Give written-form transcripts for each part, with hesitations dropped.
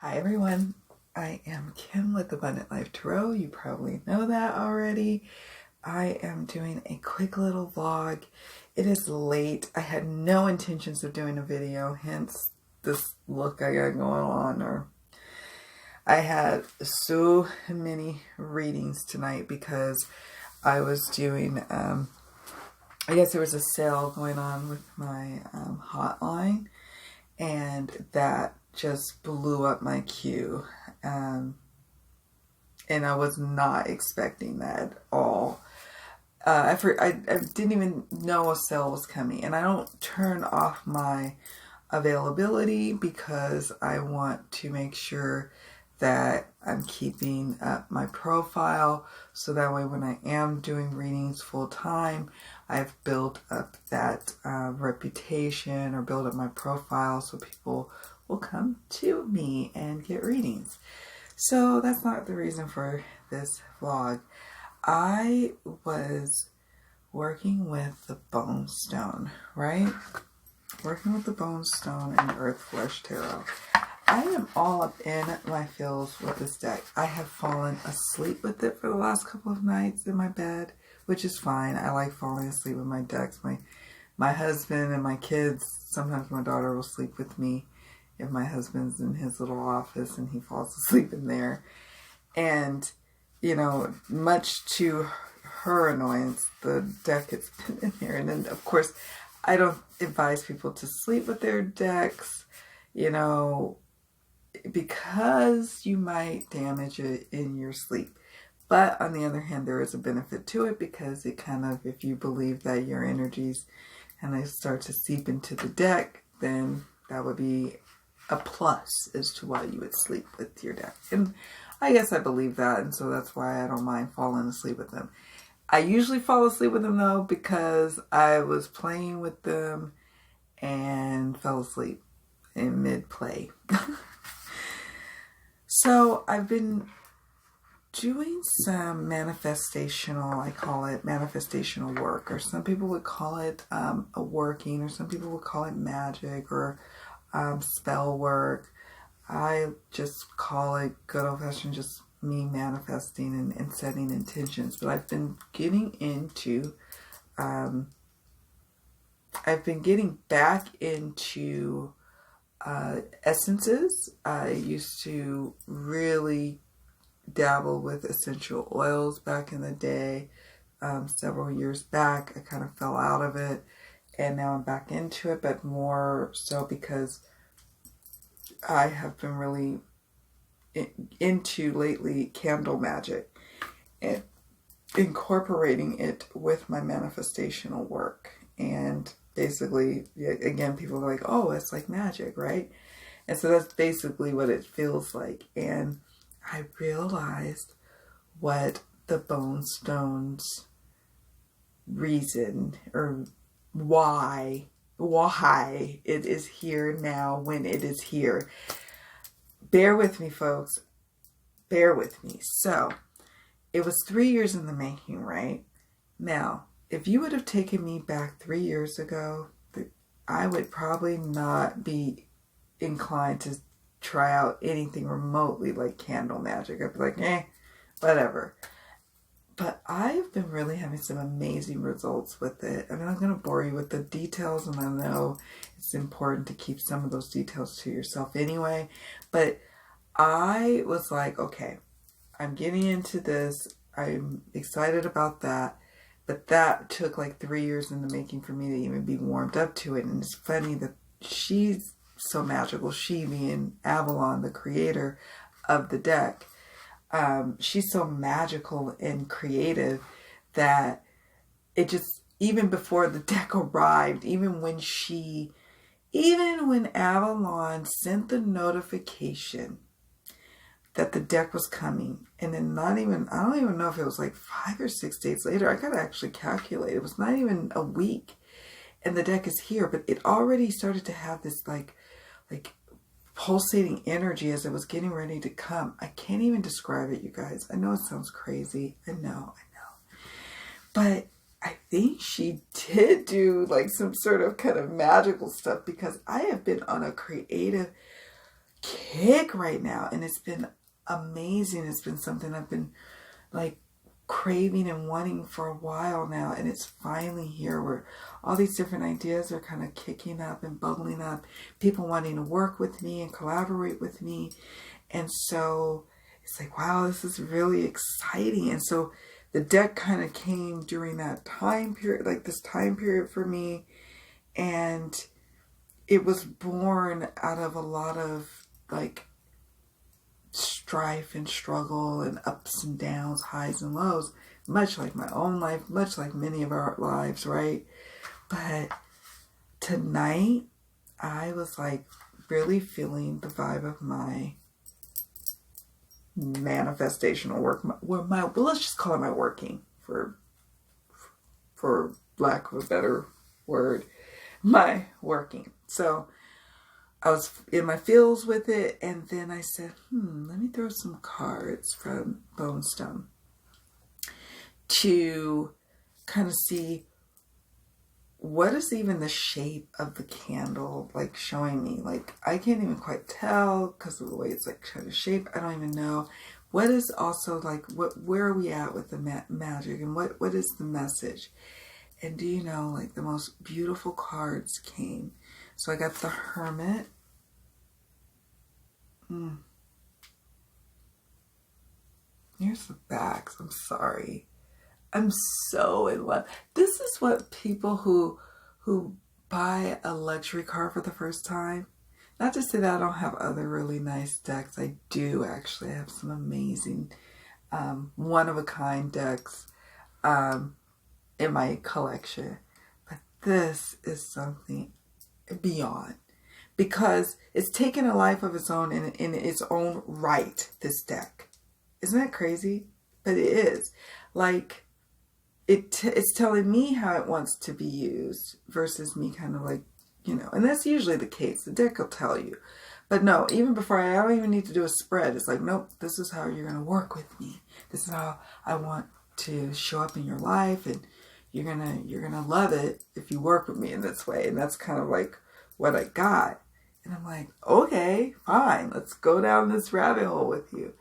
Hi everyone, I am Kim with Abundant Life Tarot. You probably know that already. I am doing a quick little vlog. It is late. I had no intentions of doing a video, hence this look I got going on. Or I had so many readings tonight because I was doing, I guess there was a sale going on with my hotline, and that just blew up my queue, and I was not expecting that at all. I didn't even know a sale was coming, and I don't turn off my availability because I want to make sure that I'm keeping up my profile, so that way when I am doing readings full time, I've built up that reputation, or build up my profile so people will come to me and get readings. So that's not the reason for this vlog. I was working with the Bonestone, right? Working with the Bonestone and Earthflesh Tarot. I am all up in my feels with this deck. I have fallen asleep with it for the last couple of nights in my bed, which is fine. I like falling asleep with my decks. My husband and my kids, sometimes my daughter will sleep with me if my husband's in his little office and he falls asleep in there. And, you know, much to her annoyance, the deck has been in there. And then, of course, I don't advise people to sleep with their decks, you know, because you might damage it in your sleep. But on the other hand, there is a benefit to it, because it kind of, if you believe that your energies and they start to seep into the deck, then that would be a plus as to why you would sleep with your deck. And I guess I believe that, and so that's why I don't mind falling asleep with them. I usually fall asleep with them though because I was playing with them and fell asleep in mid-play. So I've been doing some manifestational, I call it manifestational work, or some people would call it a working, or some people would call it magic, or spell work. I just call it good old-fashioned just me manifesting and setting intentions. But I've been getting into I've been getting back into essences. I used to really dabble with essential oils back in the day. Several years back, I kind of fell out of it, and now I'm back into it, but more so because I have been really into lately candle magic and incorporating it with my manifestational work. And basically, again, people are like, oh, it's like magic, right? And so that's basically what it feels like. And I realized what the Bonestone's reason, or why it is here now when it is here. Bear with me, folks. Bear with me. So, it was 3 years in the making, right? Now, if you would have taken me back 3 years ago, I would probably not be inclined to try out anything remotely like candle magic. I'd be like, whatever. But I've been really having some amazing results with it. I'm not going to bore you with the details, and I know it's important to keep some of those details to yourself anyway. But I was like, okay, I'm getting into this. I'm excited about that. But that took like 3 years in the making for me to even be warmed up to it. And it's funny that she's so magical. She being Avalon, the creator of the deck. She's so magical and creative that it just, even before the deck arrived, even when Avalon sent the notification that the deck was coming, and then I don't even know if it was like 5 or 6 days later, I gotta actually calculate, it was not even a week, and the deck is here, but it already started to have this like pulsating energy as it was getting ready to come. I can't even describe it, you guys. I know it sounds crazy. I know. But I think she did do like some sort of kind of magical stuff, because I have been on a creative kick right now, and it's been amazing. It's been something I've been like craving and wanting for a while now, and it's finally here, where all these different ideas are kind of kicking up and bubbling up, people wanting to work with me and collaborate with me. And so it's like, wow, this is really exciting. And so the deck kind of came during that time period, like this time period for me, and it was born out of a lot of like strife and struggle and ups and downs, highs and lows, much like my own life, much like many of our lives, right? But tonight, I was like really feeling the vibe of my manifestational work, well, let's just call it my working, for lack of a better word, my working. So I was in my feels with it, and then I said, let me throw some cards from Bonestone to kind of see what is even the shape of the candle like showing me. Like, I can't even quite tell because of the way it's like kind of shaped. I don't even know. What is also like, where are we at with the magic, and what is the message? And do you know, like, the most beautiful cards came. So I got the Hermit. Here's the backs. I'm sorry. I'm so in love. This is what people who buy a luxury car for the first time. Not to say that I don't have other really nice decks. I do actually. I have some amazing one-of-a-kind decks in my collection. But this is something beyond, because it's taken a life of its own in its own right, this deck. Isn't that crazy? But it is. Like, it's telling me how it wants to be used versus me kind of like, you know, and that's usually the case. The deck will tell you. But no, even before I don't even need to do a spread. It's like, nope, this is how you're going to work with me. This is how I want to show up in your life, and you're going to love it if you work with me in this way. And that's kind of like what I got. And I'm like, okay, fine. Let's go down this rabbit hole with you.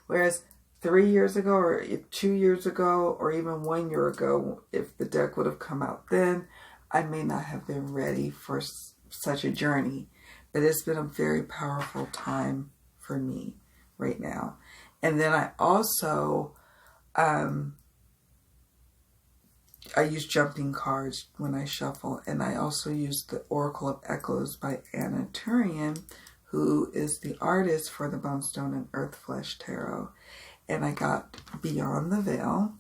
Whereas 3 years ago, or 2 years ago, or even 1 year ago, if the deck would have come out then, I may not have been ready for such a journey. But it's been a very powerful time for me right now. And then I also, I use jumping cards when I shuffle. And I also use the Oracle of Echoes by Anna Turian, who is the artist for the Bonestone and Earthflesh Tarot. And I got Beyond the Veil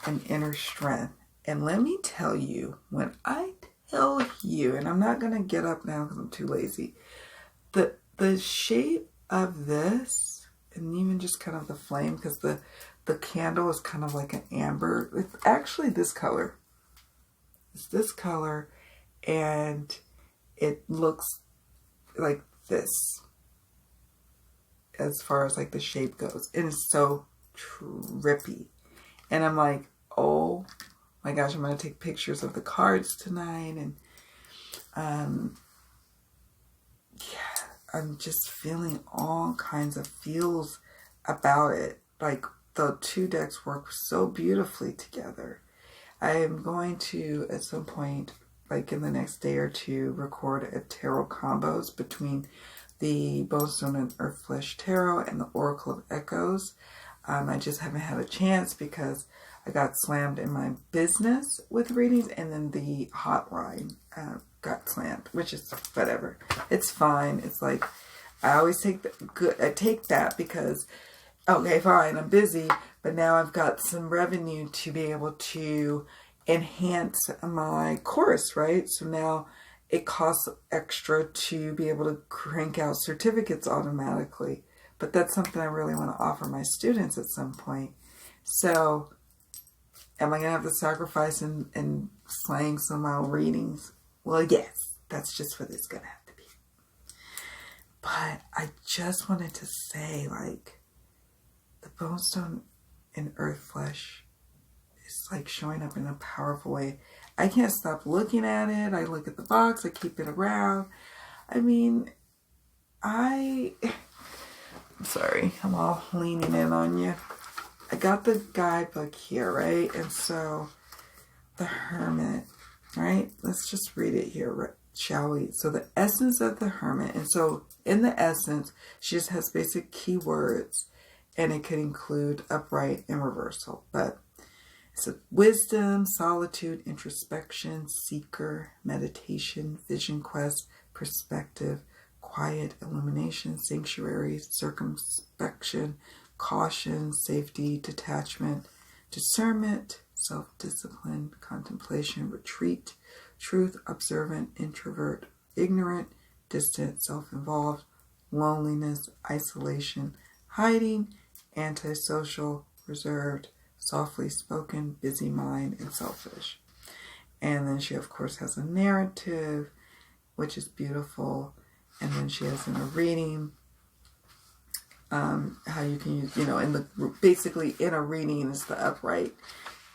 and Inner Strength. And let me tell you, when I tell you, and I'm not going to get up now because I'm too lazy, the shape of this, and even just kind of the flame, because the candle is kind of like an amber. It's actually this color. It's this color, and it looks like this as far as like the shape goes. It is so trippy. And I'm like, oh my gosh, I'm going to take pictures of the cards tonight. And yeah, I'm just feeling all kinds of feels about it. Like, the two decks work so beautifully together. I am going to, at some point, like in the next day or two, record a tarot combos between the Bonestone and Earthflesh Tarot and the Oracle of Echoes. I just haven't had a chance because I got slammed in my business with readings, and then the hotline got slammed, which is whatever. It's fine. It's like, I always take I take that because, okay, fine, I'm busy, but now I've got some revenue to be able to enhance my course, right? So now it costs extra to be able to crank out certificates automatically. But that's something I really want to offer my students at some point. So, am I going to have to sacrifice and slang some of my readings? Well, yes, that's just what it's going to have to be. But I just wanted to say, like, the Bonestone and Earthflesh is like showing up in a powerful way. I can't stop looking at it. I look at the box. I keep it around. I mean, I'm sorry, I'm all leaning in on you. I got the guidebook here, right? And so the Hermit, right? Let's just read it here, shall we? So the essence of the Hermit. And so in the essence, she just has basic keywords, and it could include upright and reversal. But it's a wisdom, solitude, introspection, seeker, meditation, vision quest, perspective, quiet, illumination, sanctuary, circumspection, caution, safety, detachment, discernment, self-discipline, contemplation, retreat, truth, observant, introvert, ignorant, distant, self-involved, loneliness, isolation, hiding, antisocial, reserved, softly spoken, busy mind, and selfish. And then she, of course, has a narrative, which is beautiful. And then she has in a reading, how you can use, basically in a reading is the upright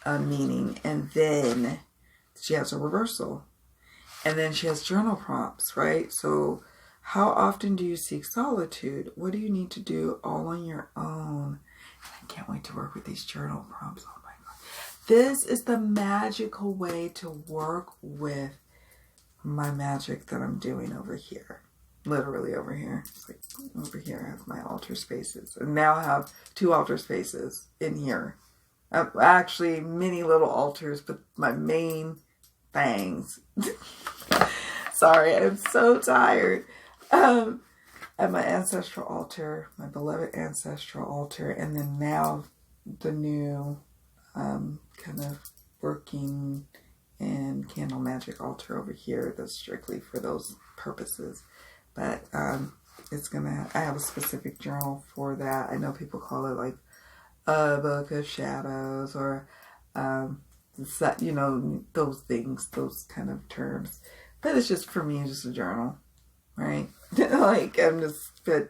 meaning. And then she has a reversal. And then she has journal prompts, right? So how often do you seek solitude? What do you need to do all on your own? I can't wait to work with these journal prompts. Oh my God. This is the magical way to work with my magic that I'm doing over here. Literally over here. It's like over here I have my altar spaces. And now I have 2 altar spaces in here. Actually, many little altars, but my main things. Sorry, I'm so tired. At my ancestral altar, my beloved ancestral altar, and then now the new kind of working and candle magic altar over here that's strictly for those purposes. But I have a specific journal for that. I know people call it like a book of shadows or those things, those kind of terms. But it's just, for me, it's just a journal, right? But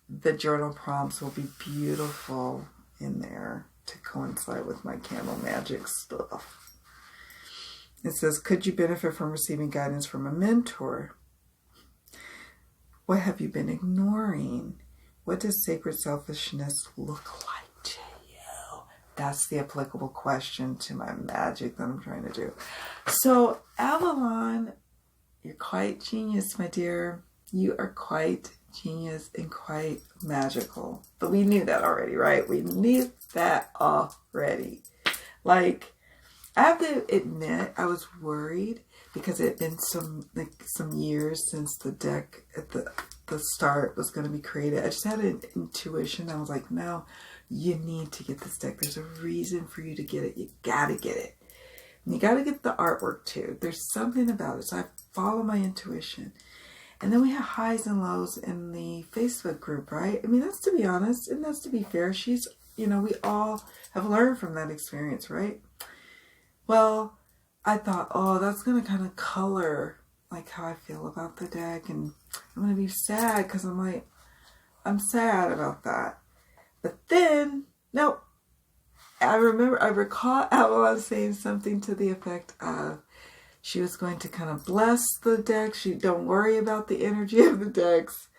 the journal prompts will be beautiful in there to coincide with my candle magic stuff. It says, could you benefit from receiving guidance from a mentor? What have you been ignoring? What does sacred selfishness look like to you? That's the applicable question to my magic that I'm trying to do. So, Avalon, you're quite genius, my dear. You are quite genius and quite magical. But we knew that already, right? We knew that already. Like, I have to admit, I was worried because it had been some years since the deck at the start was going to be created. I just had an intuition. I was like, no, you need to get this deck. There's a reason for you to get it. You got to get it. And you got to get the artwork too. There's something about it. So I follow my intuition. And then we have highs and lows in the Facebook group, right? I mean, that's to be honest, and that's to be fair. She's, we all have learned from that experience, right? Well, I thought, oh, that's going to kind of color like how I feel about the deck. And I'm going to be sad because I'm sad about that. But then, nope. I recall Avalon saying something to the effect of, she was going to kind of bless the deck. Don't worry about the energy of the decks.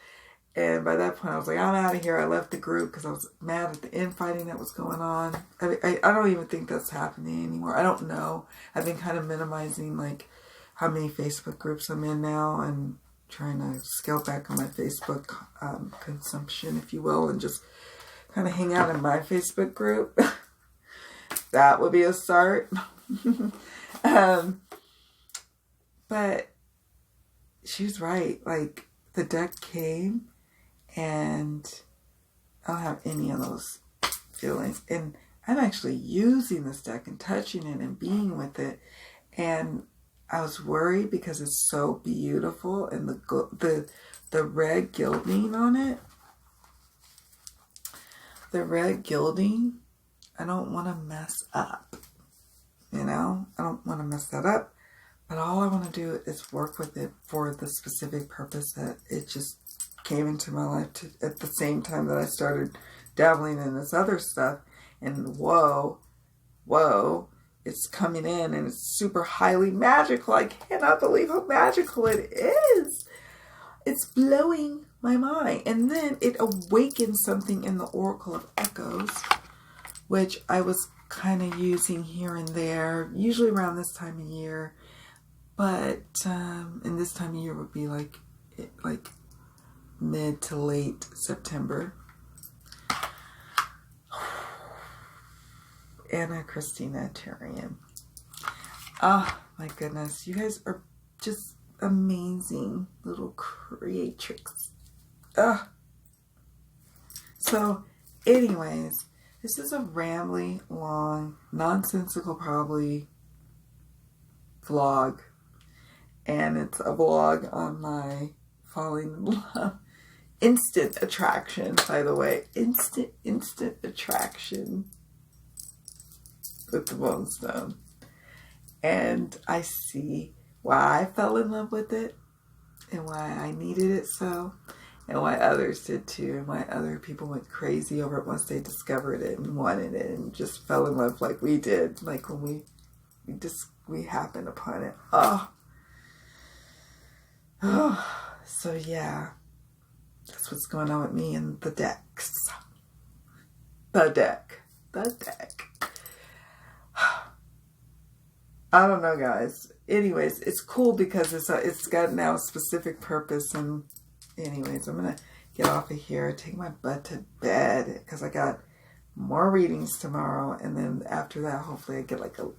And by that point, I was like, I'm out of here. I left the group because I was mad at the infighting that was going on. I don't even think that's happening anymore. I don't know. I've been kind of minimizing like how many Facebook groups I'm in now and trying to scale back on my Facebook consumption, if you will, and just kind of hang out in my Facebook group. That would be a start. But she was right. Like, the deck came and I don't have any of those feelings. And I'm actually using this deck and touching it and being with it. And I was worried because it's so beautiful and the red gilding on it. The red gilding, I don't want to mess up. I don't want to mess that up. But all I want to do is work with it for the specific purpose that it just came into my life at the same time that I started dabbling in this other stuff. And whoa, it's coming in and it's super highly magical. I cannot believe how magical it is. it's blowing my mind. And then it awakens something in the Oracle of Echoes, which I was kind of using here and there, usually around this time of year. But and this time of year would be like mid to late September. Anna Christina Tyrion. Oh my goodness, you guys are just amazing little creatrix. So anyways, this is a rambly, long, nonsensical probably vlog, and it's a vlog on my falling in love. Instant attraction, by the way. Instant attraction with the Bonestone. And I see why I fell in love with it, and why I needed it so, and why others did too, and why other people went crazy over it once they discovered it and wanted it and just fell in love like we did, like when we happened upon it. So yeah, that's what's going on with me and the decks. The deck. I don't know, guys. Anyways, it's cool because it's got now a specific purpose. And anyways, I'm gonna get off of here, take my butt to bed, because I got more readings tomorrow, and then after that, hopefully I get like a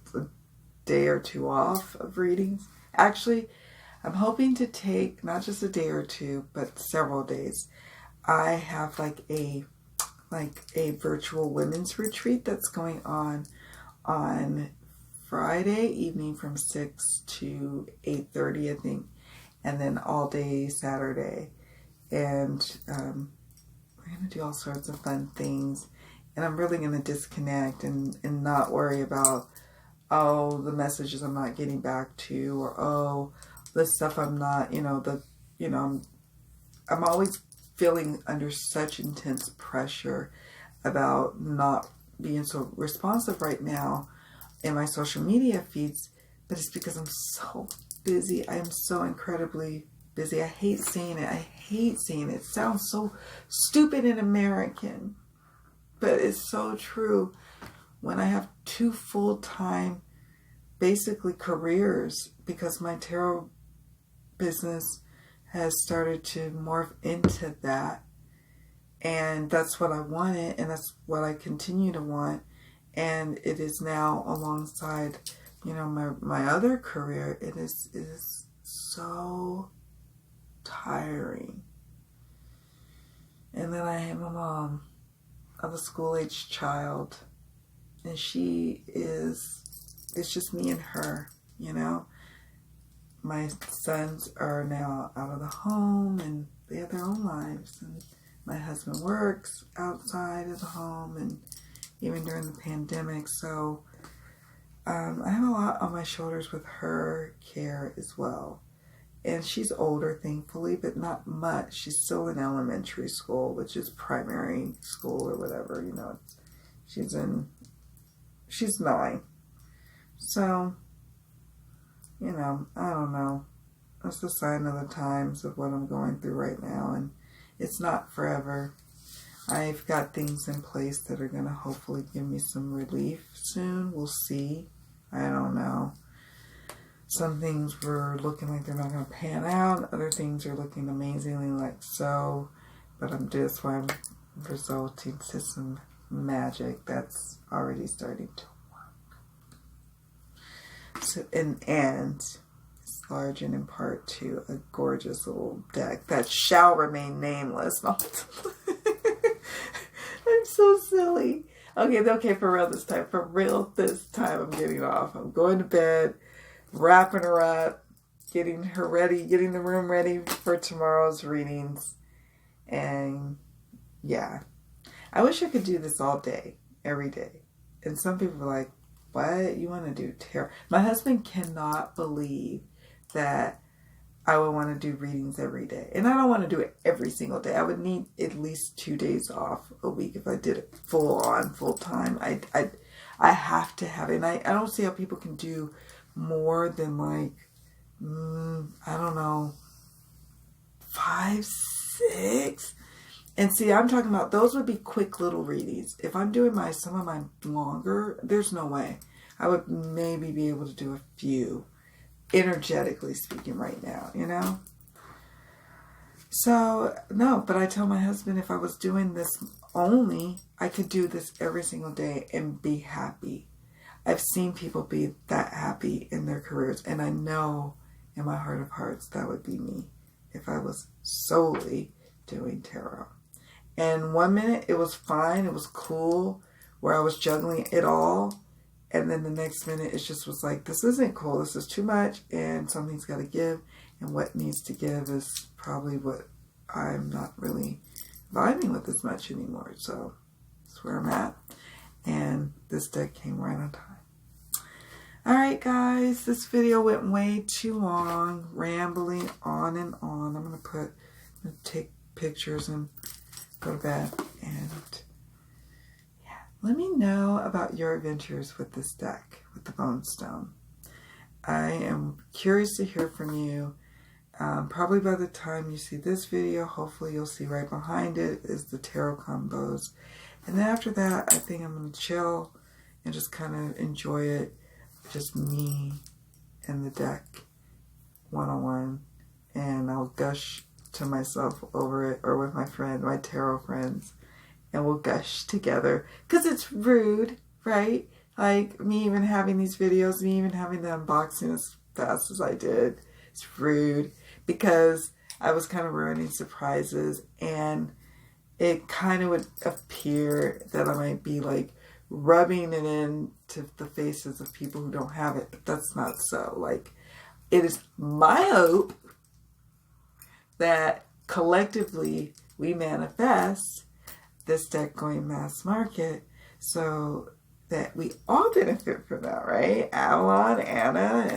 day or two off of readings. Actually, I'm hoping to take not just a day or two, but several days. I have like a virtual women's retreat that's going on Friday evening from 6 to 8:30, I think, and then all day Saturday. And we're going to do all sorts of fun things. And I'm really going to disconnect and not worry about, the messages I'm not getting back to, or, the stuff I'm not, I'm always feeling under such intense pressure about not being so responsive right now in my social media feeds, but it's because I'm so busy. I am so incredibly busy. I hate saying it. It sounds so stupid and American, but it's so true. When I have 2 full-time, basically careers, because my tarot business has started to morph into that, and that's what I wanted, and that's what I continue to want. And it is now alongside, my other career. It is so tiring. And then I am a mom of a school-aged child, and it's just me and her, My sons are now out of the home, and they have their own lives, and my husband works outside of the home, and even during the pandemic. So I have a lot on my shoulders with her care as well. And she's older, thankfully, but not much. She's still in elementary school, which is primary school or whatever, She's 9. So, I don't know. That's the sign of the times of what I'm going through right now. And it's not forever. I've got things in place that are going to hopefully give me some relief soon. We'll see. I don't know. Some things were looking like they're not going to pan out. Other things are looking amazingly like so. But that's why I'm resulting to some magic that's already starting to work. So, and it's large and in part to a gorgeous little deck that shall remain nameless. I'm so silly. Okay, for real this time. For real this time, I'm getting off. I'm going to bed, wrapping her up, getting her ready, getting the room ready for tomorrow's readings. And yeah, I wish I could do this all day, every day. And some people are like, what? You want to do tarot? My husband cannot believe that I would want to do readings every day. And I don't want to do it every single day. I would need at least 2 days off a week if I did it full time. I have to have it. And I don't see how people can do more than 5 5, 6. And see, I'm talking about those would be quick little readings. If I'm doing some of my longer, there's no way. I would maybe be able to do a few, energetically speaking right now, you know? So, no, but I tell my husband if I was doing this only, I could do this every single day and be happy. I've seen people be that happy in their careers, and I know in my heart of hearts that would be me if I was solely doing tarot. And 1 minute it was fine, it was cool, where I was juggling it all, and then the next minute it just was like, this isn't cool, this is too much, and something's got to give, and what needs to give is probably what I'm not really vibing with as much anymore. So that's where I'm at, and this deck came right on time. Alright guys, this video went way too long, rambling on and on. I'm going to take pictures and go to bed. And yeah, let me know about your adventures with this deck, with the Bonestone. I am curious to hear from you. Probably by the time you see this video, hopefully you'll see right behind it is the tarot combos. And then after that, I think I'm going to chill and just kind of enjoy it. Just me and the deck one-on-one, and I'll gush to myself over it, or with my tarot friends, and we'll gush together because it's rude, right? Like me even having these videos, me even having the unboxing as fast as I did, it's rude because I was kind of ruining surprises, and it kind of would appear that I might be like rubbing it into the faces of people who don't have it, but that's not so. Like, it is my hope that collectively we manifest this deck going mass market so that we all benefit from that, right? Avalon, Anna,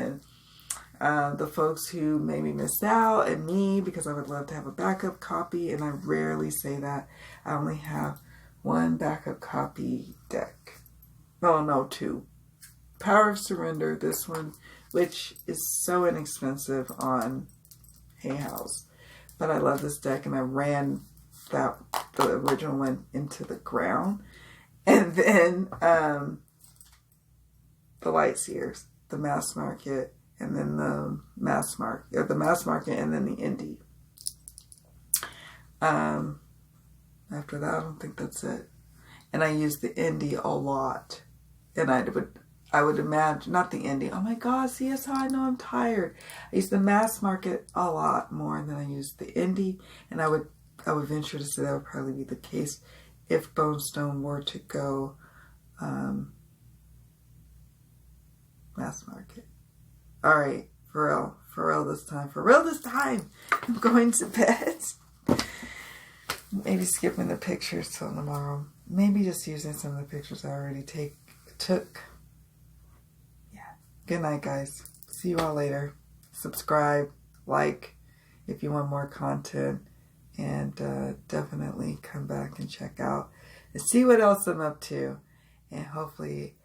and the folks who maybe missed out, and me, because I would love to have a backup copy, and I rarely say that. I only have one backup copy deck. No, 2. Power of Surrender, this one, which is so inexpensive on Hay House. But I love this deck, and I ran the original one into the ground. And then the Light Seers, the Mass Market, and then the Mass Market, and then the Indie. After that, I don't think that's it. And I use the Indie a lot. And I would imagine, not the Indie. Oh my God, see, that's how I know I'm tired. I use the Mass Market a lot more than I use the Indie. And I would venture to say that would probably be the case if Bonestone were to go Mass Market. All right, for real this time. I'm going to bed. Maybe skipping the pictures till tomorrow. Maybe just using some of the pictures I already took. Yeah. Good night, guys. See you all later. Subscribe, like if you want more content, and definitely come back and check out and see what else I'm up to. And hopefully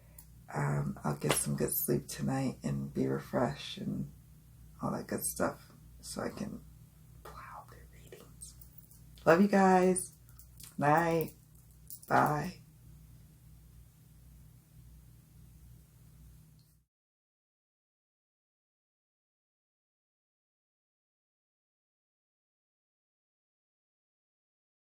I'll get some good sleep tonight and be refreshed and all that good stuff so I can plow through readings. Love you guys. Night. Bye.